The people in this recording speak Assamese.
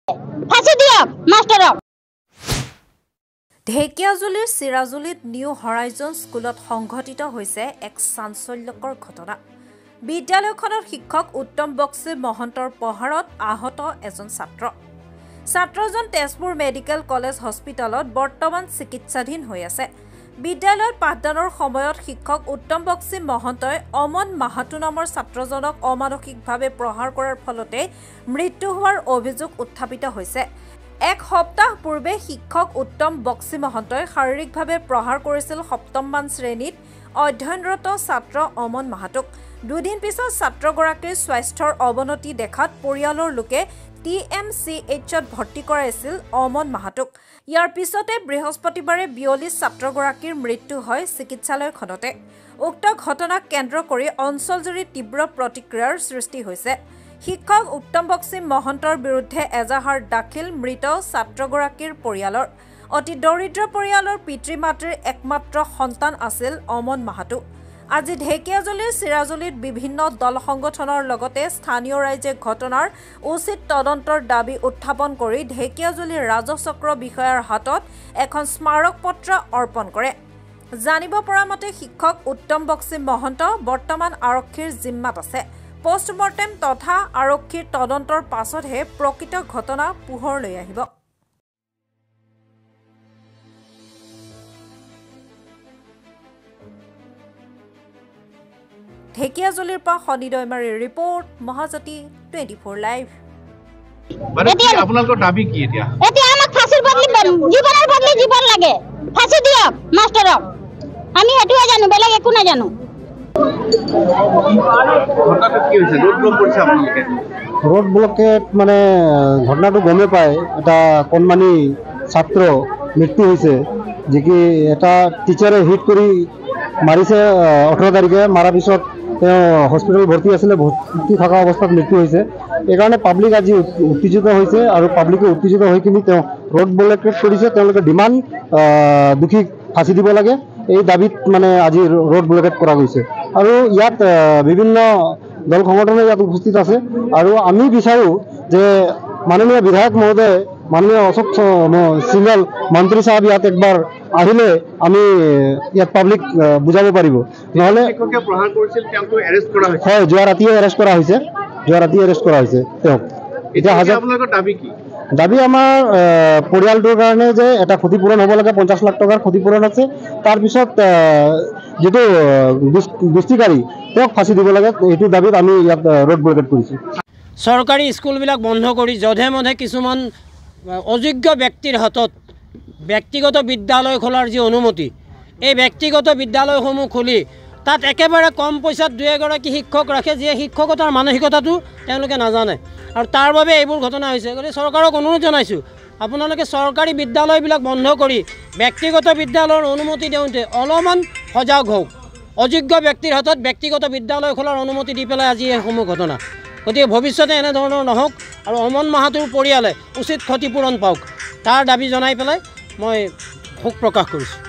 ফাঁসি দিয়ক মাস্টাৰক। ঢেকিয়াজুলিৰ চিৰাজুলিত নিউ হৰাইজন স্কুলত সংঘটিত হৈছে এক চাঞ্চল্যকৰ ঘটনা। বিদ্যালয়খনৰ শিক্ষক উত্তম বক্সী মহন্তৰ প্ৰহাৰত আহত এজন ছাত্ৰ। ছাত্ৰজন তেজপুৰ মেডিকেল কলেজ হস্পিটেলত বৰ্তমান চিকিৎসাধীন হৈ আছে। বিদ্যালয়ত পাঠদানৰ সময়ত শিক্ষক উত্তম বক্সী মহন্তই অমন মাহাতো নামৰ ছাত্ৰজনক অমানসিকভাৱে প্ৰহাৰ কৰাৰ ফলতে মৃত্যু হোৱাৰ অভিযোগ উত্থাপিত হৈছে। এক সপ্তাহ পূৰ্বে শিক্ষক উত্তম বক্সী মহন্তই শাৰীৰিকভাৱে প্ৰহাৰ কৰিছিল সপ্তমমান শ্ৰেণীত অধ্যয়নৰত ছাত্ৰ অমন মাহাতোক। দুদিন পিছত ছাত্ৰগৰাকীৰ স্বাস্থ্যৰ অৱনতি দেখাত পৰিয়ালৰ লোকে TMCHত ভৰ্তি কৰাইছিল অমন মাহাতোক। ইয়াৰ পিছতে বৃহস্পতিবাৰে বিয়লি ছাত্ৰগৰাকীৰ মৃত্যু হয় চিকিৎসালয়খনতে। উক্ত ঘটনাক কেন্দ্ৰ কৰি অঞ্চলজুৰি তীব্ৰ প্ৰতিক্ৰিয়াৰ সৃষ্টি হৈছে। শিক্ষক উত্তম বক্সী মহন্তৰ বিৰুদ্ধে এজাহাৰ দাখিল মৃত ছাত্ৰগৰাকীৰ পৰিয়ালৰ। অতি দৰিদ্ৰ পৰিয়ালৰ পিতৃ মাতৃৰ একমাত্ৰ সন্তান আছিল অমন মাহাতো। আজি ঢেকিয়াজুলিৰ চিৰাজুলিত বিভিন্ন দল সংগঠনৰ লগতে স্থানীয় ৰাইজে ঘটনাৰ উচিত তদন্তৰ দাবী উত্থাপন কৰি ঢেকিয়াজুলিৰ ৰাজচক্ৰ বিষয়াৰ হাতত এখন স্মাৰক পত্ৰ অৰ্পণ কৰে। জানিব পৰা মতে শিক্ষক উত্তম বক্সী মহন্ত বৰ্তমান আৰক্ষীৰ জিম্মাত আছে। পোষ্টমৰ্টেম তথা আৰক্ষীৰ তদন্তৰ পাছতহে প্ৰকৃত ঘটনা পোহৰলৈ আহিব। ঢেকিয়াজুলিৰ পৰা শনি দৈমাৰীৰ ৰিপৰ্ট, মহাজ্যোতি 24 লাইভ। আপোনালোকৰ দাবী কি এতিয়া? এতিয়া আমাক ফাঁসিৰ বদলি জীৱনৰ বদলি জীৱন লাগে। ফাঁসি দিয়ক মাস্টাৰক। আমি এটোৱে জানো, বেলেগ একো নাজানো। ঘটনাটো কি হৈছে? ৰোড ব্লক কৰিছে আপোনালোকে? ৰোড ব্লকেট মানে ঘটনাটো গমে পায় এটা কণমানি ছাত্ৰ মৃত্যু হৈছে, যে কি এটা টিচাৰে হিট কৰি মাৰিছে 18 তাৰিখে। মাৰাৰ পিছত তেওঁ হস্পিটেল ভৰ্তি আছিলে, ভৰ্তি থকা অৱস্থাত মৃত্যু হৈছে। এইকাৰণে পাব্লিক আজি উত্তেজিত হৈছে আৰু পাব্লিকে উত্তেজিত হৈ কিনি তেওঁ ৰোড ব্লকেট কৰিছে। তেওঁলোকে ডিমাণ্ড দোষীক ফাঁচি দিব লাগে, এই দাবীত মানে আজি ৰোড ব্লকেট কৰা গৈছে। আৰু ইয়াত বিভিন্ন দল সংগঠনে ইয়াত উপস্থিত আছে। আৰু আমি বিচাৰোঁ যে মাননীয় বিধায়ক মহোদয়, মাননীয় অশোক সিংহল মন্ত্ৰী সাহেব ইয়াত একবাৰ আহিলে আমি ইয়াত পাব্লিক বুজাব পাৰিব। নহ'লে হয়, যোৱা ৰাতিয়ে এৰেষ্ট কৰা হৈছে। তেওঁক এতিয়া আপোনালোকৰ দাবী কি? দাবী আমাৰ পৰিয়ালটোৰ কাৰণে যে এটা ক্ষতিপূৰণ হ'ব লাগে, 50 লাখ টকাৰ ক্ষতিপূৰণ আছে। তাৰপিছত যিটো দুষ্টিকাৰী তেওঁক ফাঁচি দিব লাগে, এইটো দাবীত আমি ইয়াত ৰোড ব্লকেট কৰিছোঁ। চৰকাৰী স্কুলবিলাক বন্ধ কৰি যধে মধে কিছুমান অযোগ্য ব্যক্তিৰ হাতত ব্যক্তিগত বিদ্যালয় খোলাৰ যি অনুমতি, এই ব্যক্তিগত বিদ্যালয়সমূহ খুলি তাত একেবাৰে কম পইচাত 2-এগৰাকী শিক্ষক ৰাখে, যিয়ে শিক্ষকতাৰ মানসিকতাটো তেওঁলোকে নাজানে। আৰু তাৰ বাবে এইবোৰ ঘটনা হৈছে। গতিকে চৰকাৰক অনুৰোধ জনাইছোঁ, আপোনালোকে চৰকাৰী বিদ্যালয়বিলাক বন্ধ কৰি ব্যক্তিগত বিদ্যালয়ৰ অনুমতি দিওঁতে অলপমান সজাগ হওক। অযোগ্য ব্যক্তিৰ হাতত ব্যক্তিগত বিদ্যালয় খোলাৰ অনুমতি দি পেলাই আজি এইসমূহ ঘটনা। গতিকে ভৱিষ্যতে এনেধৰণৰ নহওক আৰু অমন মাহাতোৰ পৰিয়ালে উচিত ক্ষতিপূৰণ পাওক, তাৰ দাবী জনাই পেলাই মই শোক প্ৰকাশ কৰিছোঁ।